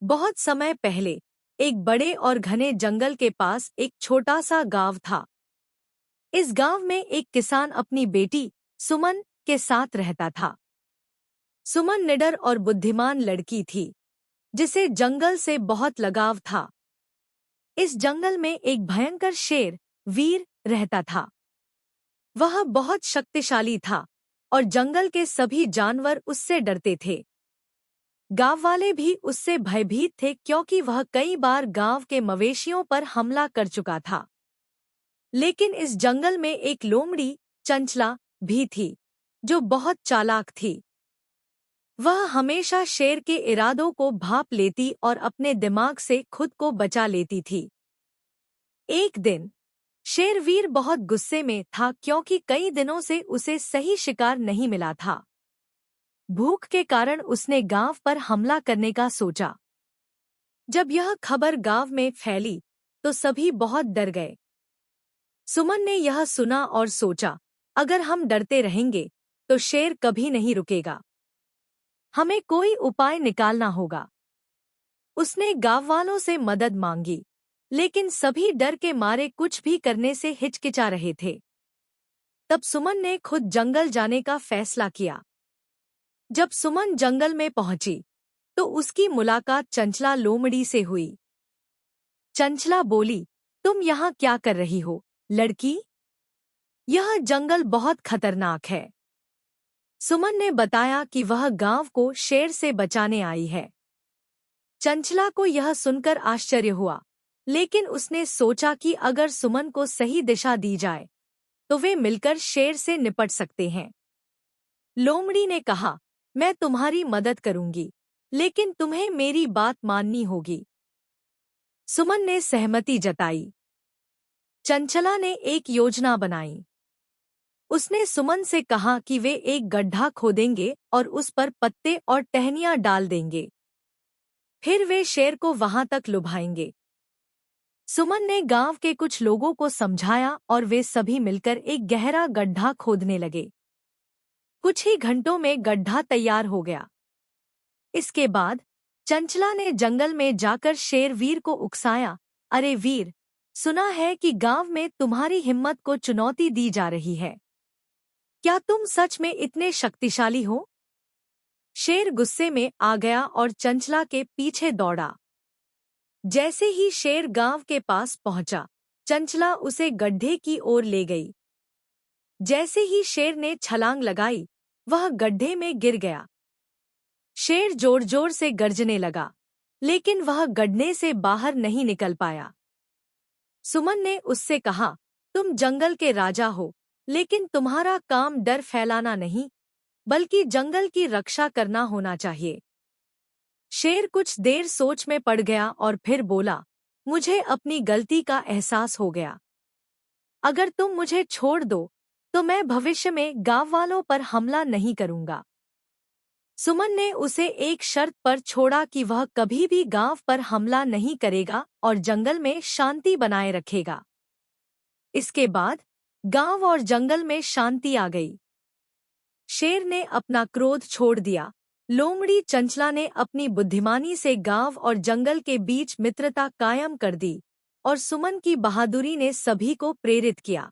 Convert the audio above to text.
बहुत समय पहले एक बड़े और घने जंगल के पास एक छोटा सा गांव था। इस गांव में एक किसान अपनी बेटी सुमन के साथ रहता था। सुमन निडर और बुद्धिमान लड़की थी, जिसे जंगल से बहुत लगाव था। इस जंगल में एक भयंकर शेर वीर रहता था। वह बहुत शक्तिशाली था और जंगल के सभी जानवर उससे डरते थे। गांव वाले भी उससे भयभीत थे क्योंकि वह कई बार गांव के मवेशियों पर हमला कर चुका था। लेकिन इस जंगल में एक लोमड़ी चंचला भी थी, जो बहुत चालाक थी। वह हमेशा शेर के इरादों को भांप लेती और अपने दिमाग से खुद को बचा लेती थी। एक दिन शेरवीर बहुत गुस्से में था क्योंकि कई दिनों से उसे सही शिकार नहीं मिला था। भूख के कारण उसने गांव पर हमला करने का सोचा। जब यह खबर गांव में फैली तो सभी बहुत डर गए। सुमन ने यह सुना और सोचा, अगर हम डरते रहेंगे तो शेर कभी नहीं रुकेगा। हमें कोई उपाय निकालना होगा। उसने गांव वालों से मदद मांगी, लेकिन सभी डर के मारे कुछ भी करने से हिचकिचा रहे थे। तब सुमन ने खुद जंगल जाने का फैसला किया। जब सुमन जंगल में पहुंची तो उसकी मुलाकात चंचला लोमड़ी से हुई। चंचला बोली, तुम यहाँ क्या कर रही हो, लड़की? यह जंगल बहुत खतरनाक है। सुमन ने बताया कि वह गांव को शेर से बचाने आई है। चंचला को यह सुनकर आश्चर्य हुआ, लेकिन उसने सोचा कि अगर सुमन को सही दिशा दी जाए तो वे मिलकर शेर से निपट सकते हैं। लोमड़ी ने कहा, मैं तुम्हारी मदद करूंगी, लेकिन तुम्हें मेरी बात माननी होगी। सुमन ने सहमति जताई। चंचला ने एक योजना बनाई। उसने सुमन से कहा कि वे एक गड्ढा खोदेंगे और उस पर पत्ते और टहनियां डाल देंगे। फिर वे शेर को वहां तक लुभाएंगे। सुमन ने गांव के कुछ लोगों को समझाया और वे सभी मिलकर एक गहरा गड्ढा खोदने लगे। कुछ ही घंटों में गड्ढा तैयार हो गया। इसके बाद चंचला ने जंगल में जाकर शेरवीर को उकसाया, अरे वीर, सुना है कि गांव में तुम्हारी हिम्मत को चुनौती दी जा रही है। क्या तुम सच में इतने शक्तिशाली हो? शेर गुस्से में आ गया और चंचला के पीछे दौड़ा। जैसे ही शेर गांव के पास पहुंचा, चंचला उसे गड्ढे की ओर ले गई। जैसे ही शेर ने छलांग लगाई, वह गड्ढे में गिर गया। शेर जोर जोर से गर्जने लगा, लेकिन वह गड्ढे से बाहर नहीं निकल पाया। सुमन ने उससे कहा, तुम जंगल के राजा हो, लेकिन तुम्हारा काम डर फैलाना नहीं, बल्कि जंगल की रक्षा करना होना चाहिए। शेर कुछ देर सोच में पड़ गया और फिर बोला, मुझे अपनी गलती का एहसास हो गया। अगर तुम मुझे छोड़ दो तो मैं भविष्य में गांव वालों पर हमला नहीं करूंगा। सुमन ने उसे एक शर्त पर छोड़ा कि वह कभी भी गांव पर हमला नहीं करेगा और जंगल में शांति बनाए रखेगा। इसके बाद गांव और जंगल में शांति आ गई। शेर ने अपना क्रोध छोड़ दिया। लोमड़ी चंचला ने अपनी बुद्धिमानी से गांव और जंगल के बीच मित्रता कायम कर दी और सुमन की बहादुरी ने सभी को प्रेरित किया।